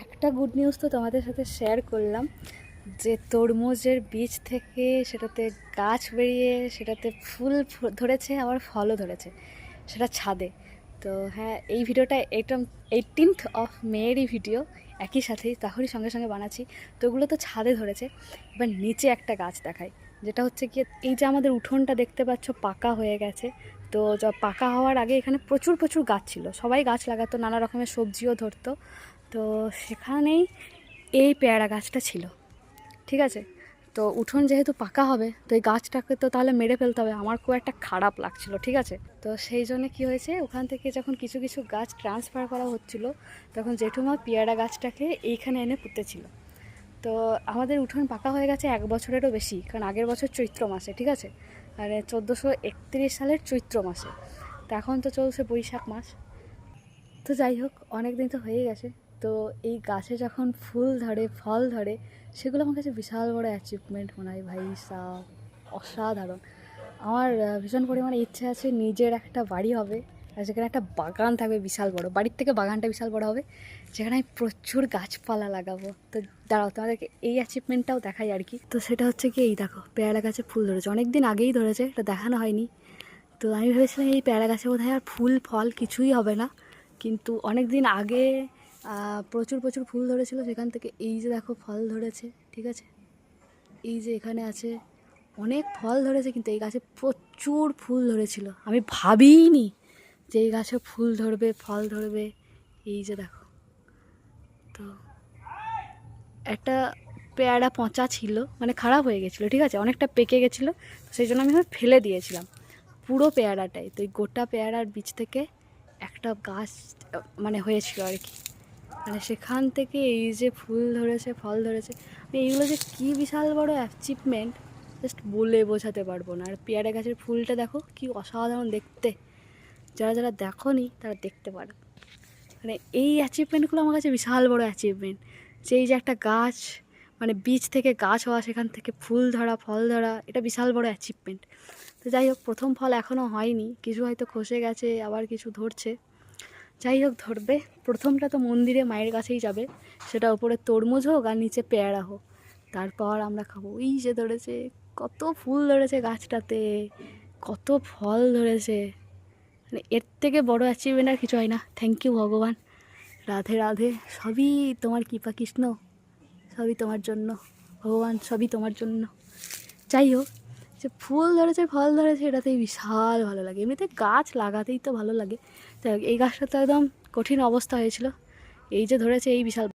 একটা good news তো তোমাদের সাথে শেয়ার করলাম যে তরমুজের বীজ থেকে সেটাতে গাছ বেরিয়ে সেটাতে ফুল ধরেছে, আবার ফলও ধরেছে, সেটা ছাদে। তো হ্যাঁ, এই ভিডিওটা এটা 18th অফ মেয়েরই ভিডিও, একই সাথেই তাহলে সঙ্গে সঙ্গে বানাচ্ছি। তো ওগুলো তো ছাদে ধরেছে। এবার নিচে একটা গাছ দেখাই, যেটা হচ্ছে গিয়ে এই যে আমাদের উঠোনটা দেখতে পাচ্ছ পাকা হয়ে গেছে। তো পাকা হওয়ার আগে এখানে প্রচুর প্রচুর গাছ ছিল, সবাই গাছ লাগাতো, নানা রকমের সবজিও ধরতো। তো সেখানেই এই পেয়ারা গাছটা ছিল, ঠিক আছে। তো উঠোন যেহেতু পাকা হবে, তো এই গাছটাকে তো তাহলে মেরে ফেলতে হবে, আমার খুব একটা খারাপ লাগছিল, ঠিক আছে। তো সেই জন্য কী হয়েছে, ওখান থেকে যখন কিছু কিছু গাছ ট্রান্সফার করা হচ্ছিল, তখন জেঠুমা পেয়ারা গাছটাকে এইখানে এনে পুঁতেছিল। তো আমাদের উঠোন পাকা হয়ে গেছে 1 বছরেরও বেশি, কারণ আগের বছর চৈত্র মাসে, ঠিক আছে, মানে 1431 সালের চৈত্র মাসে। তো এখন তো চলছে বৈশাখ মাস। তো যাই হোক, অনেক দিন তো হয়ে গেছে। তো এই গাছে যখন ফুল ধরে, ফল ধরে, সেগুলো আমার কাছে বিশাল বড় অ্যাচিভমেন্ট মনে হয় ভাই সাব, অসাধারণ। আমার ভীষণ পরিমাণে ইচ্ছে আছে নিজের একটা বাড়ি হবে, আর সেখানে একটা বাগান থাকবে বিশাল বড়, বাড়ির থেকে বাগানটা বিশাল বড় হবে, যেখানে আমি প্রচুর গাছপালা লাগাবো। তো দাঁড়াও, তোমাদেরকে এই অ্যাচিভমেন্টটাও দেখাই আর কি। তো সেটা হচ্ছে কি, এই দেখো পেয়ারা গাছে ফুল ধরেছে, অনেক দিন আগেই ধরেছে, এটা দেখানো হয়নি। তো আমি ভেবেছিলাম এই পেয়ারা গাছে বোধহয় আর ফুল ফল কিছুই হবে না, কিন্তু অনেক দিন আগে প্রচুর প্রচুর ফুল ধরেছিল, সেখান থেকে এই যে দেখো ফল ধরেছে, ঠিক আছে। এই যে এখানে আছে অনেক ফল ধরেছে, কিন্তু এই গাছে প্রচুর ফুল ধরেছিল, আমি ভাবিনি যে এই গাছে ফুল ধরবে, ফল ধরবে। এই যে দেখো, তো একটা পেয়ারা পচা ছিল, মানে খারাপ হয়ে গেছিলো, ঠিক আছে, অনেকটা পেকে গেছিলো, তো সেই জন্য আমি ফেলে দিয়েছিলাম পুরো পেয়ারাটাই। তো এই গোটা পেয়ারার বীজ থেকে একটা গাছ মানে হয়েছিল আর কি, মানে সেখান থেকে এই যে ফুল ধরেছে, ফল ধরেছে, এইগুলো যে কী বিশাল বড় অ্যাচিভমেন্ট, জাস্ট বলে বোঝাতে পারবো না। আর পেয়ারা গাছের ফুলটা দেখো কি অসাধারণ দেখতে, যারা যারা দেখোনি তারা দেখতে পারো। মানে এই অ্যাচিভমেন্টগুলো আমার কাছে বিশাল বড় অ্যাচিভমেন্ট, যে এই যে একটা গাছ, মানে বীজ থেকে গাছ হওয়া, সেখান থেকে ফুল ধরা, ফল ধরা, এটা বিশাল বড় অ্যাচিভমেন্ট। তো যাই হোক, প্রথম ফল এখনও হয়নি, কিছু হয়তো খসে গেছে, আবার কিছু ধরছে। যাই হোক, ধরবে। প্রথমটা তো মন্দিরে মায়ের কাছেই যাবে, সেটা ওপরে তরমুজ হোক আর নিচে পেয়ারা হোক, তারপর আমরা খাবো। ওই যে ধরেছে, কত ফুল ধরেছে গাছটাতে, কত ফল ধরেছে, মানে এর থেকে বড় অ্যাচিভমেন্ট আর কিছু হয় না। থ্যাংক ইউ ভগবান, রাধে রাধে, সবই তোমার কৃপা কৃষ্ণ, সবই তোমার জন্য ভগবান, সবই তোমার জন্য। যাই হোক, যে ফুল ধরেছে, ফল ধরেছে, এটাতেই বিশাল ভালো লাগে। এমনিতে গাছ লাগাতেই তো ভালো লাগে। যাই হোক, এই গাছটা তো একদম কঠিন অবস্থা হয়েছিল, এই যে ধরেছে এই বিশাল